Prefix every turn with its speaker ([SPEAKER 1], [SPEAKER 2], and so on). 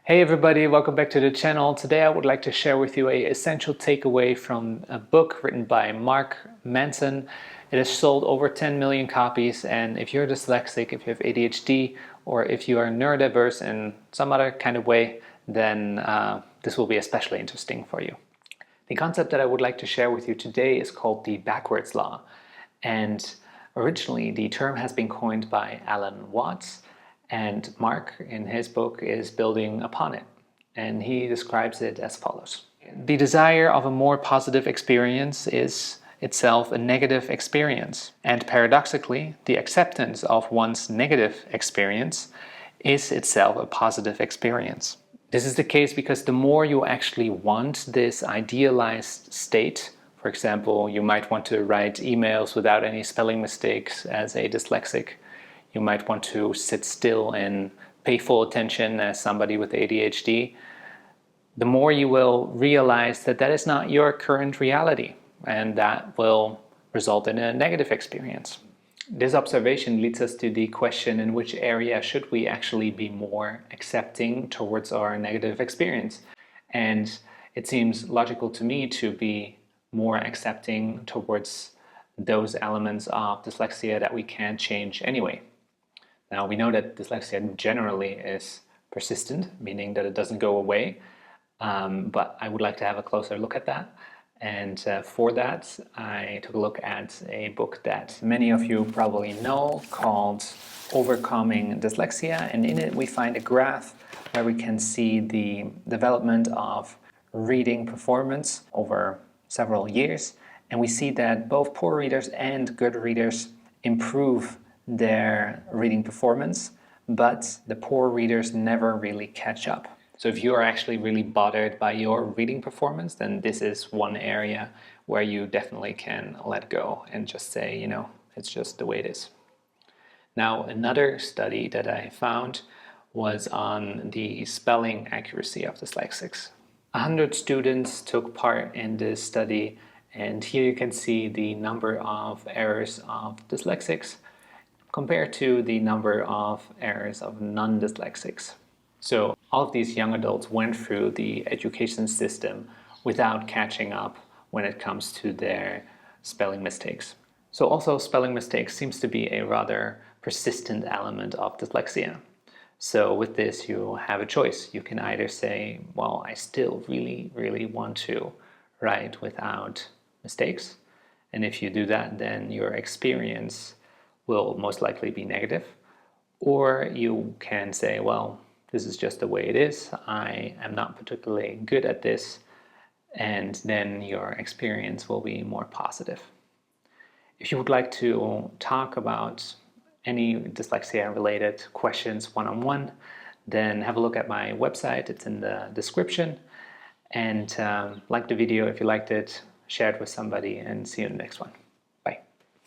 [SPEAKER 1] Hey everybody, welcome back to the channel. Today I would like to share with you an essential takeaway from a book written by Mark Manson. It has sold over 10 million copies, and if you're dyslexic, if you have ADHD, or if you are neurodiverse in some other kind of way, then this will be especially interesting for you. The concept that I would like to share with you today is called the backwards law. And originally the term has been coined by Alan Watts, and Mark, in his book, is building upon it. And he describes it as follows. The desire of a more positive experience is itself a negative experience. And paradoxically, the acceptance of one's negative experience is itself a positive experience. This is the case because the more you actually want this idealized state, for example, you might want to write emails without any spelling mistakes as a dyslexic. You might want to sit still and pay full attention as somebody with ADHD. The more you will realize that that is not your current reality, and that will result in a negative experience. This observation leads us to the question, in which area should we actually be more accepting towards our negative experience? And it seems logical to me to be more accepting towards those elements of dyslexia that we can't change anyway. Now, we know that dyslexia generally is persistent, meaning that it doesn't go away, but I would like to have a closer look at that. And for that, I took a look at a book that many of you probably know called Overcoming Dyslexia, and in it we find a graph where we can see the development of reading performance over several years, and we see that both poor readers and good readers improve their reading performance, but the poor readers never really catch up. So if you are actually really bothered by your reading performance, then this is one area where you definitely can let go and just say, you know, it's just the way it is. Now, another study that I found was on the spelling accuracy of dyslexics. 100 students took part in this study, and here you can see the number of errors of dyslexics compared to the number of errors of non-dyslexics. So all of these young adults went through the education system without catching up when it comes to their spelling mistakes. So also spelling mistakes seems to be a rather persistent element of dyslexia. So with this, you have a choice. You can either say, well, I still really want to write without mistakes. And if you do that, then your experience will most likely be negative. Or you can say, well, this is just the way it is. I am not particularly good at this. And then your experience will be more positive. If you would like to talk about any dyslexia-related questions one-on-one, then have a look at my website. It's in the description. And like the video if you liked it, share it with somebody, and see you in the next one.